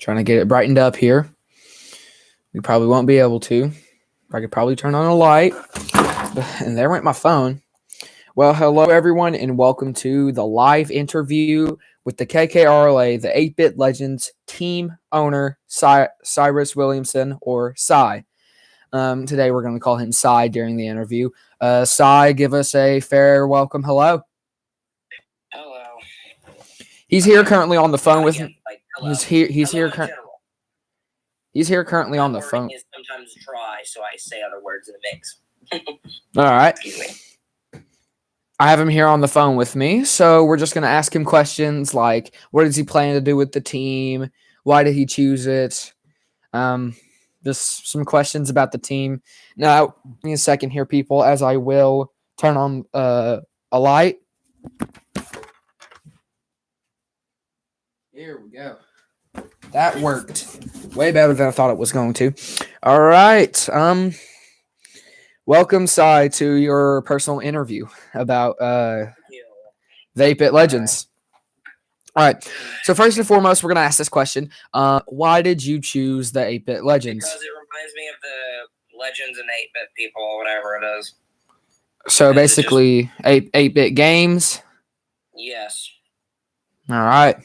Trying to get it brightened up here. We probably won't be able to. I could probably turn on a light. And there went my phone. Well, hello, everyone, and welcome to the live interview with the K.K.R.L.A, the 8-Bit Legends team owner, Cyrus Williamson, or Cy. Today, we're going to call him Cy during the interview. Cy, give us a fair welcome. Hello. Hello. He's here currently on the phone with me. He's here. He's here currently on the phone. Is sometimes dry, so I say other words in the mix. All right. Excuse me. I have him here on the phone with me, so we're just going to ask him questions like, what does he plan to do with the team? Why did he choose it? Just some questions about the team. Now, give me a second here, people, as I will turn on a light. Here we go. That worked way better than I thought it was going to. All right. Welcome, Cy, to your personal interview about the 8-Bit Legends. All right. So first and foremost, we're going to ask this question. Why did you choose the 8-Bit Legends? Because it reminds me of the Legends and 8-Bit people, or whatever it is. So basically, 8-Bit games? Yes. All right.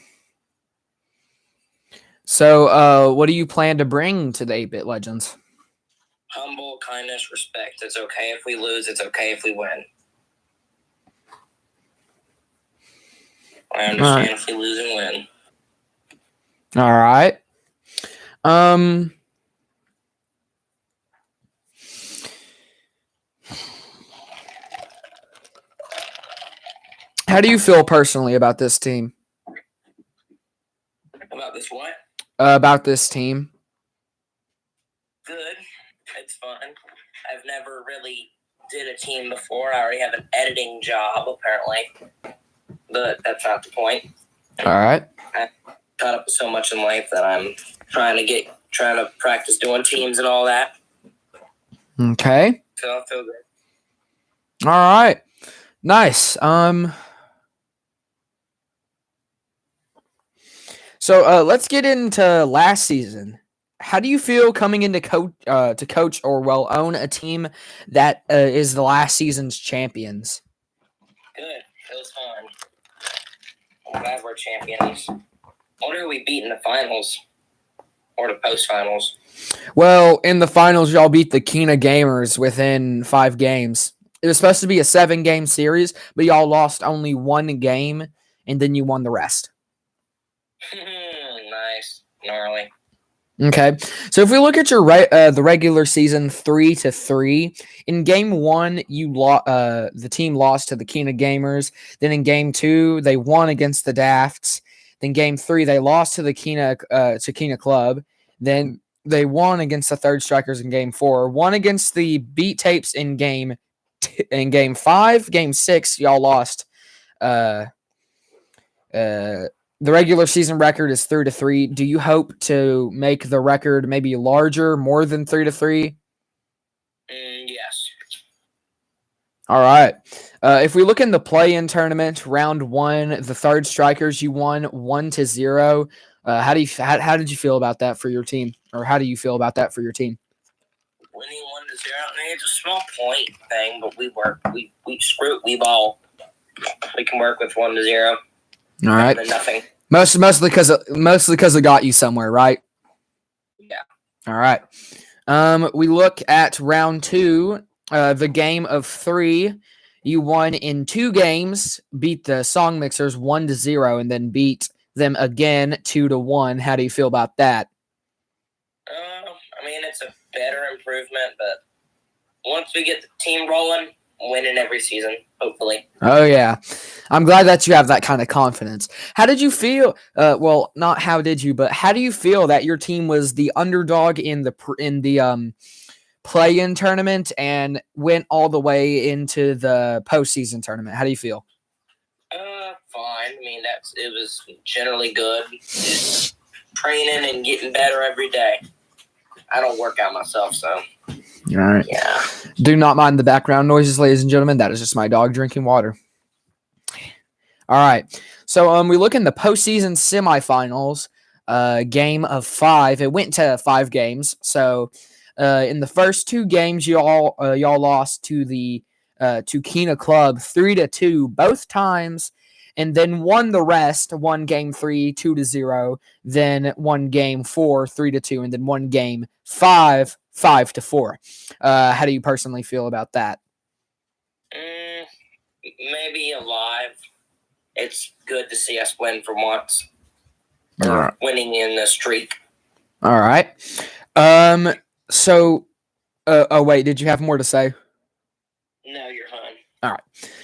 So what do you plan to bring to the 8-Bit Legends? Humble, kindness, respect. It's okay if we lose. It's okay if we win. I understand if we lose and win. All right. How do you feel personally about this team? About this what? About this team. Good. It's fun. I've never really did a team before. I already have an editing job, apparently. But that's not the point. All right. I caught up with so much in life that I'm trying to practice doing teams and all that. Okay. So I feel good. All right. Nice. So let's get into last season. How do you feel coming into coach or own a team that is the last season's champions? Good. It was fun. I'm glad we're champions. What are we beat in the finals? Or the post-finals? Well, in the finals, y'all beat the Kina Gamers within 5 games. It was supposed to be a 7-game series, but y'all lost only 1 game, and then you won the rest. Nice. Gnarly. Okay, so if we look at your the regular season 3-3, in game 1 the team lost to the Kina Gamers. Then in game 2 they won against the Dafts. Then game 3 they lost to the Kina Club. Then they won against the Third Strikers in game 4. Won against the Beat Tapes in game 5. Game 6 y'all lost. The regular season record is 3-3. Do you hope to make the record maybe larger, more than 3-3? Yes. All right. If we look in the play-in tournament, round 1, the Third Strikers, you won 1-0. How did you feel about that for your team, or how do you feel about that for your team? Winning 1-0. I mean, it's a small point thing, but we work. We ball. We can work with 1-0. All right. Nothing. Mostly because it got you somewhere, right? Yeah. All right. We look at round 2, the game of 3. You won in 2 games, beat the Song Mixers 1-0, and then beat them again 2-1. How do you feel about that? I mean, it's a better improvement, but once we get the team rolling, winning every season, hopefully. Oh, yeah. I'm glad that you have that kind of confidence. How did you feel? Well, not how did you, but how do you feel that your team was the underdog in the play-in tournament and went all the way into the postseason tournament? How do you feel? Fine. I mean, it was generally good. Just training and getting better every day. I don't work out myself, so. All right. Yeah. Do not mind the background noises, ladies and gentlemen. That is just my dog drinking water. All right. So we look in the postseason semifinals. game of 5. It went to 5 games. So in the first 2 games, y'all lost to the to Kina Club 3-2 both times, and then won the rest. Won game 3 2-0, then won game 4 3-2, and then won game 5 5-4. How do you personally feel about that? Maybe alive. It's good to see us win for once. All right. Winning in the streak. All right. So, oh wait, did you have more to say? No, you're fine. All right.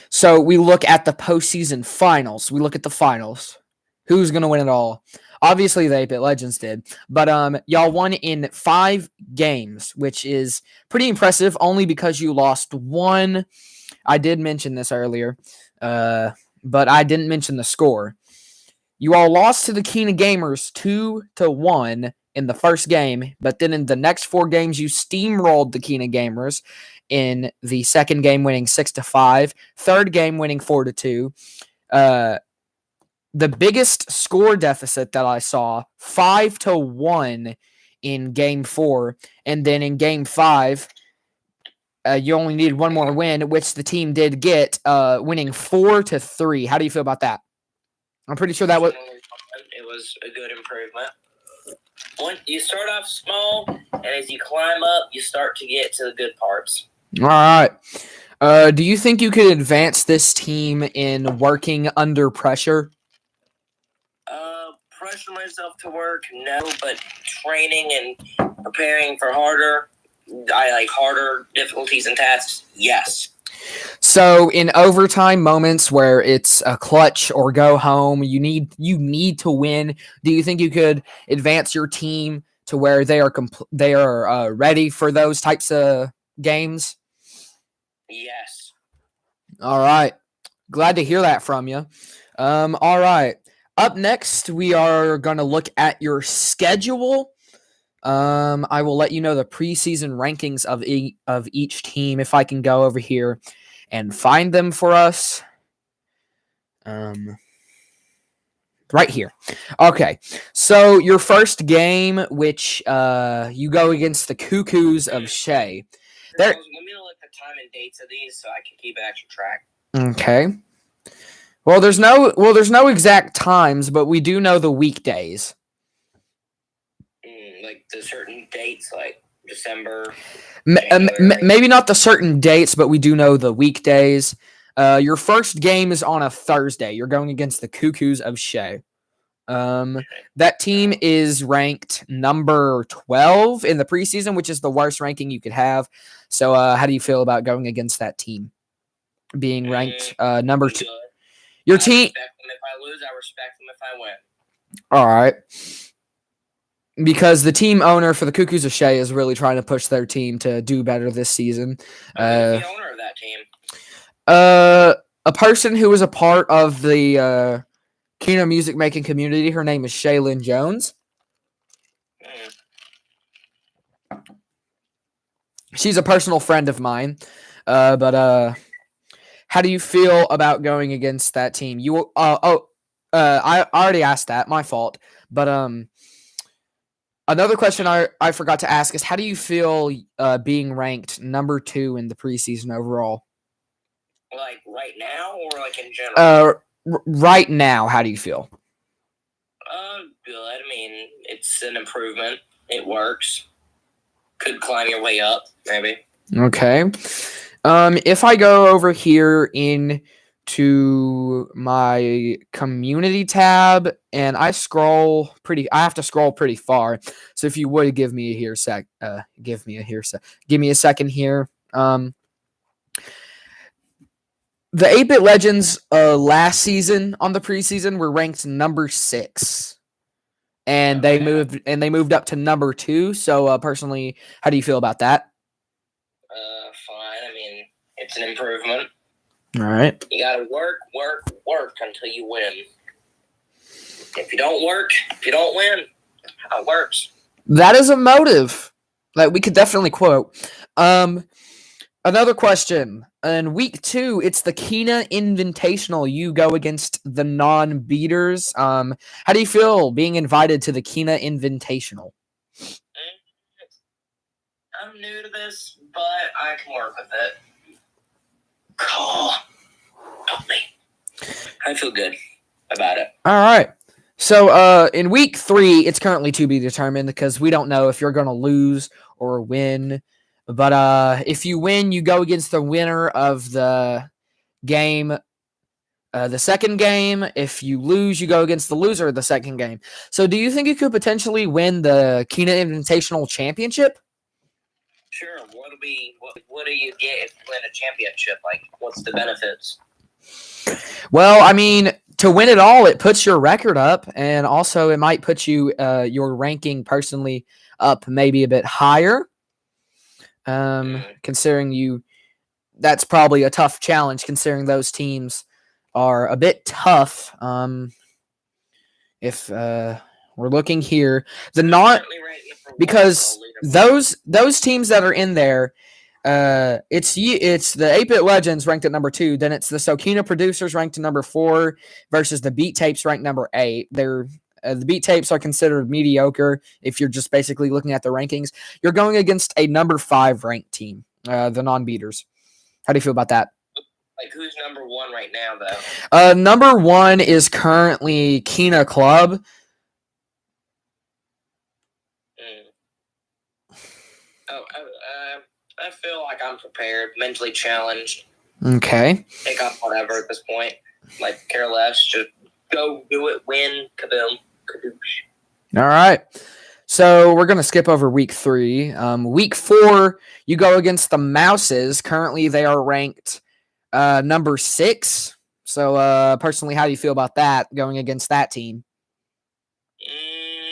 So we look at the postseason finals. We look at the finals. Who's gonna win it all? Obviously, the 8-Bit Legends did, but y'all won in 5 games, which is pretty impressive. Only because you lost 1. I did mention this earlier, but I didn't mention the score. You all lost to the Kina Gamers 2-1 in the first game, but then in the next 4 games, you steamrolled the Kina Gamers. In the second game, winning 6-5. Third game, winning 4-2. The biggest score deficit that I saw, 5-1 in game 4, and then in game 5, you only needed 1 more win, which the team did get, winning 4-3. How do you feel about that? I'm pretty sure that was. It was a good improvement. Once you start off small, and as you climb up, you start to get to the good parts. All right. Do you think you could advance this team in working under pressure? Pressure myself to work, no, but training and preparing for harder difficulties and tasks, yes. So in overtime moments where it's a clutch or go home, you need to win. Do you think you could advance your team to where they are ready for those types of games? Yes. All right. Glad to hear that from you. All right. Up next, we are going to look at your schedule. I will let you know the preseason rankings of each team if I can go over here and find them for us. Right here. Okay. So your first game, which you go against the Cuckoos of Shea. Let me look at the time and dates of these so I can keep extra track. Okay. Well, there's no exact times, but we do know the weekdays. Like the certain dates, like December. Maybe not the certain dates, but we do know the weekdays. Your first game is on a Thursday. You're going against the Cuckoos of Shea. That team is ranked number 12 in the preseason, which is the worst ranking you could have. So, how do you feel about going against that team? Being ranked number 2. Your team. Respect them if I lose, I respect them if I win. All right. Because the team owner for the Cuckoos of Shea is really trying to push their team to do better this season. Who's the owner of that team? A person who was a part of the Kino music making community. Her name is Shaylin Jones. She's a personal friend of mine. But how do you feel about going against that team? I already asked that. My fault. But another question I forgot to ask is, how do you feel being ranked number 2 in the preseason overall? Like right now, or like in general? Right now, how do you feel? Good. I mean, it's an improvement. It works. Could climb your way up, maybe. Okay. If I go over here into my community tab and I have to scroll pretty far. So if you would give me a second here. The 8-Bit Legends last season on the preseason were ranked number 6. And they moved up to number 2. So personally, how do you feel about that? Fine. I mean, it's an improvement. All right. You gotta work until you win. If you don't work, if you don't win, how it works. That is a motive that we could definitely quote. Another question. in week 2, it's the Kina Invitational. You go against the non-beaters. How do you feel being invited to the Kina Invitational? I'm new to this, but I can work with it. Call. Help me. I feel good about it. All right. So in week 3, it's currently to be determined because we don't know if you're going to lose or win. But if you win, you go against the winner of the game, the second game. If you lose, you go against the loser of the second game. So do you think you could potentially win the Kina Invitational Championship? Sure. What do you get if you win a championship? Like, what's the benefits? Well, I mean, to win it all, it puts your record up, and also it might put you your ranking personally up maybe a bit higher. Considering that's probably a tough challenge, considering those teams are a bit tough. If we're looking here, because those teams that are in there. It's the 8-Bit Legends ranked at number 2. Then it's the Sokina Producers ranked at number 4 versus the Beat Tapes ranked number 8. The Beat Tapes are considered mediocre if you're just basically looking at the rankings. You're going against a number 5 ranked team, the non-beaters. How do you feel about that? Like, who's number 1 right now, though? Number 1 is currently Kina Club. I feel like I'm prepared, mentally challenged. Okay. Take off whatever at this point. Like, care less. Just go do it, win, kaboom, kadoosh. All right. So we're going to skip over week 3. Week 4, you go against the Mouses. Currently, they are ranked number 6. So personally, how do you feel about that, going against that team?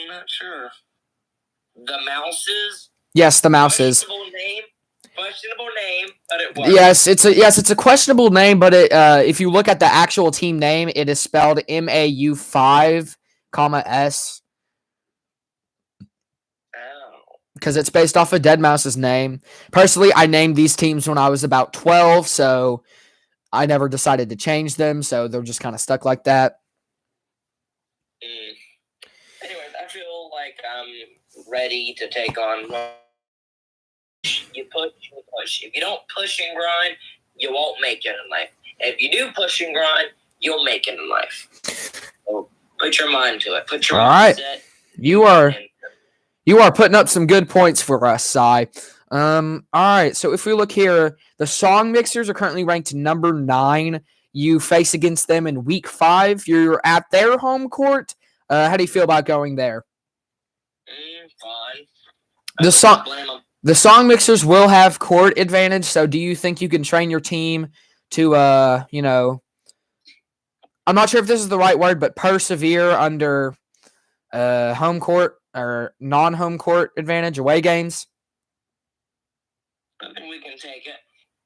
Not sure. The Mouses? Yes, the Mouses. Questionable name, but it was. Yes, it's a questionable name, but if you look at the actual team name, it is spelled MAU5, S. Because it's based off of Deadmau5's name. Personally, I named these teams when I was about 12, so I never decided to change them, so they're just kind of stuck like that. Anyways, I feel like I'm ready to take on. You push. If you don't push and grind, you won't make it in life. If you do push and grind, you'll make it in life. So put your mind to it. Put your mindset. You are putting up some good points for us, Cy. All right. So if we look here, the Song Mixers are currently ranked number 9. You face against them in week 5. You're at their home court. How do you feel about going there? Fine. The Song Mixers will have court advantage, so do you think you can train your team to, I'm not sure if this is the right word, but persevere under home court or non-home court advantage, away games? I think we can take it.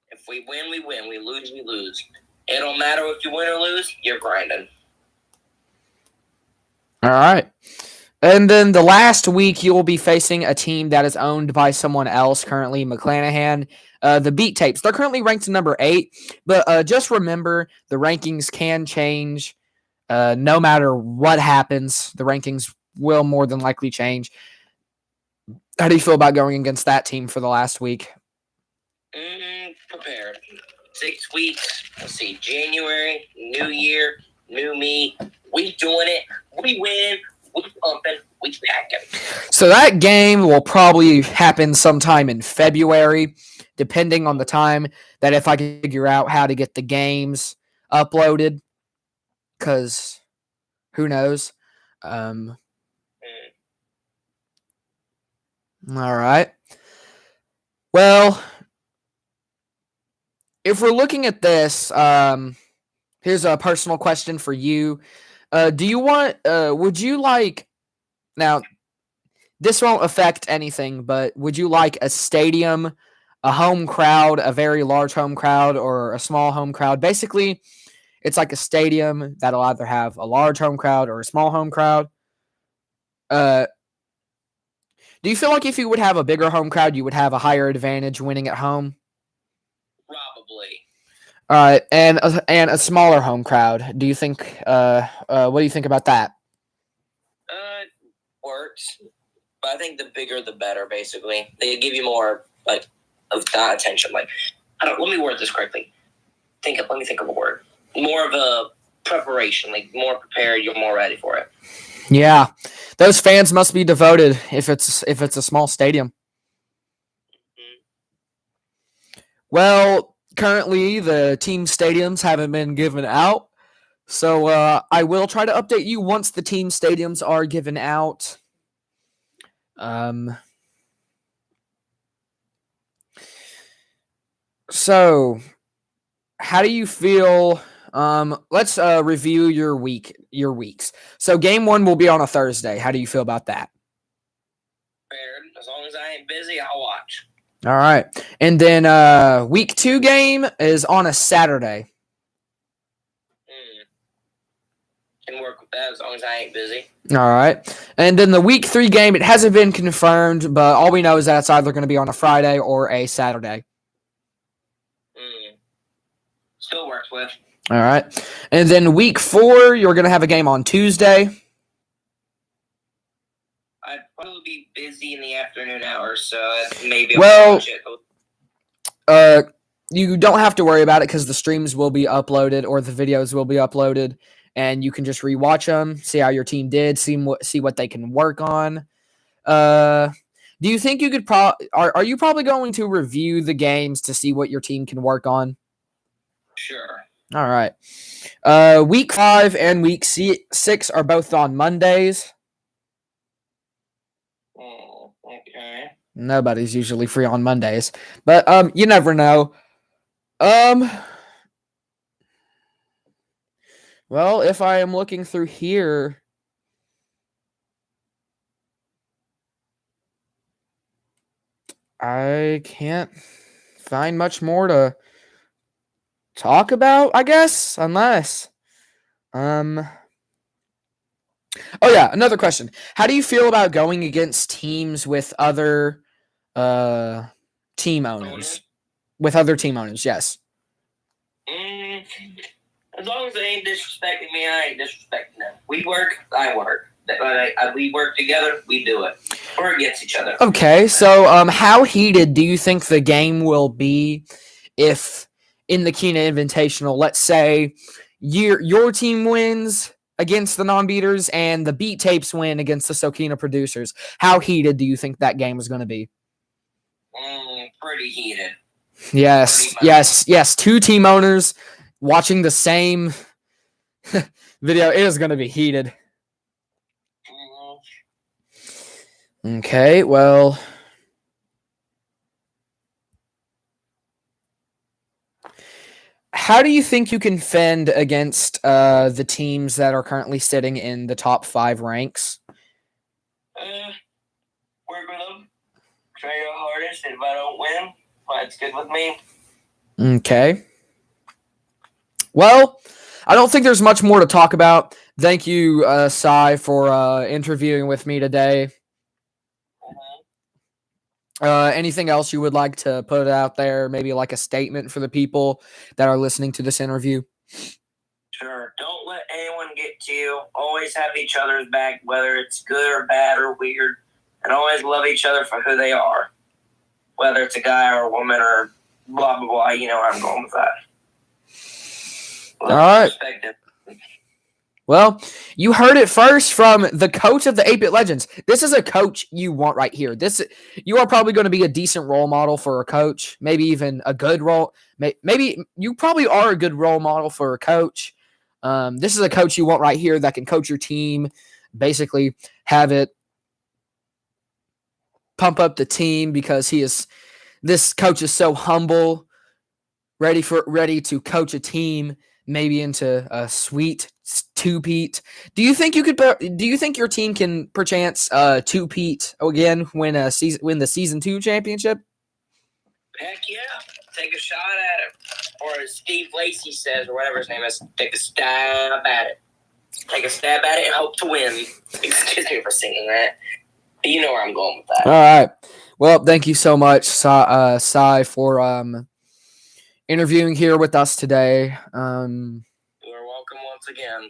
If we win, we win. We lose, we lose. It don't matter if you win or lose, you're grinding. All right. And then the last week, you will be facing a team that is owned by someone else, currently McClanahan. The Beat Tapes. They're currently ranked number 8, but just remember the rankings can change no matter what happens. The rankings will more than likely change. How do you feel about going against that team for the last week? Prepared. 6 weeks. Let's see. January, new year, new me. We doing it. We win. We pumping, we packing. So that game will probably happen sometime in February, depending on the time that if I can figure out how to get the games uploaded, because who knows. All right. Well, if we're looking at this, here's a personal question for you. Do you want, would you like, now, this won't affect anything, but would you like a stadium, a home crowd, a very large home crowd, or a small home crowd? Basically, it's like a stadium that'll either have a large home crowd or a small home crowd. Do you feel like if you would have a bigger home crowd, you would have a higher advantage winning at home? Probably. All right, and a smaller home crowd. Do you think? What do you think about that? It works, but I think the bigger the better. Basically, they give you more like of that attention. Like, I don't. Let me word this correctly. Let me think of a word. More of a preparation. Like more prepared. You're more ready for it. Yeah, those fans must be devoted if it's a small stadium. Mm-hmm. Well, currently the team stadiums haven't been given out, so I will try to update you once the team stadiums are given out. So how do you feel? Let's review your weeks. So game 1 will be on a Thursday. How do you feel about that? Fair. As long as I ain't busy, I'll watch. All right. And then week 2 game is on a Saturday. Can work with that as long as I ain't busy. All right. And then the week 3 game, it hasn't been confirmed, but all we know is that it's either going to be on a Friday or a Saturday. Still works with. All right. And then week 4, you're going to have a game on Tuesday. I'd probably be busy in the afternoon hours, so maybe I'll watch it. You don't have to worry about it because the streams will be uploaded or the videos will be uploaded, and you can just rewatch them, see how your team did, see what they can work on. Do you think you could are you probably going to review the games to see what your team can work on? Sure. All right. Week 5 and week 6 are both on Mondays. Oh, okay. Nobody's usually free on Mondays, but you never know. Well, if I am looking through here, I can't find much more to talk about, I guess, unless Oh yeah, another question. How do you feel about going against teams with other team owners? With other team owners, yes. As long as they ain't disrespecting me, I ain't disrespecting them. We work, I work. We work together, we do it. Or against each other. Okay, so how heated do you think the game will be if in the Kena Invitational, let's say your team wins against the non-beaters and the beat tapes win against the Sokina producers? How heated do you think that game is going to be? Pretty heated. Yes. 2 team owners watching the same video. It is going to be heated. Okay, well, how do you think you can fend against the teams that are currently sitting in the top 5 ranks? Work with them. Try your hardest. If I don't win, it's good with me. Okay. Well, I don't think there's much more to talk about. Thank you, Cy, for interviewing with me today. Anything else you would like to put out there? Maybe like a statement for the people that are listening to this interview? Sure. Don't let anyone get to you. Always have each other's back, whether it's good or bad or weird. And always love each other for who they are. Whether it's a guy or a woman or blah, blah, blah. You know where I'm going with that. All right. Well, you heard it first from the coach of the 8-Bit Legends. This is a coach you want right here. You are probably going to be a decent role model for a coach, maybe even a good role. Maybe you probably are a good role model for a coach. This is a coach you want right here that can coach your team, basically have it pump up the team because this coach is so humble, ready to coach a team maybe into a sweet two-peat. Do you think your team can perchance two-peat again win the season 2 championship? Heck yeah. Take a shot at it. Or as Steve Lacey says, or whatever his name is, take a stab at it. Take a stab at it and hope to win. Excuse me for singing that. But you know where I'm going with that. All right. Well, thank you so much, Cy, for interviewing here with us today. You're welcome once again.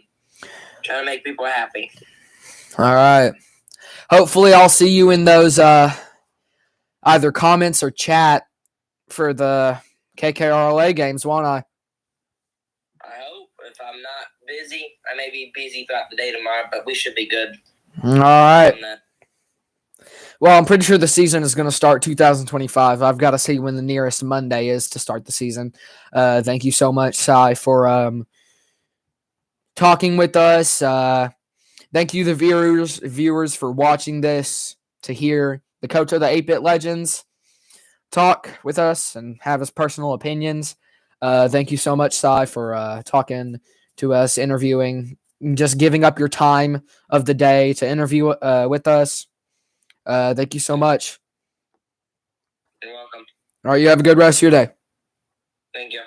Trying to make people happy. All right. Hopefully, I'll see you in those either comments or chat for the K.K.R.L.A games, won't I? I hope. If I'm not busy, I may be busy throughout the day tomorrow, but we should be good. All right. Well, I'm pretty sure the season is going to start 2025. I've got to see when the nearest Monday is to start the season. Thank you so much, Cy, for talking with us. Thank you, the viewers, for watching this, to hear the coach of the 8-Bit Legends talk with us and have his personal opinions. Thank you so much, Cy, for talking to us, interviewing, just giving up your time of the day to interview with us. Thank you so much. You're welcome. All right, you have a good rest of your day. Thank you.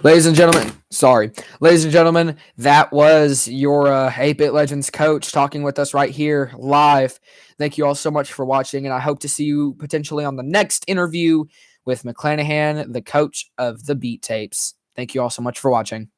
Ladies and gentlemen, that was your 8-Bit Legends coach talking with us right here live. Thank you all so much for watching, and I hope to see you potentially on the next interview with McClanahan, the coach of the Beat Tapes. Thank you all so much for watching.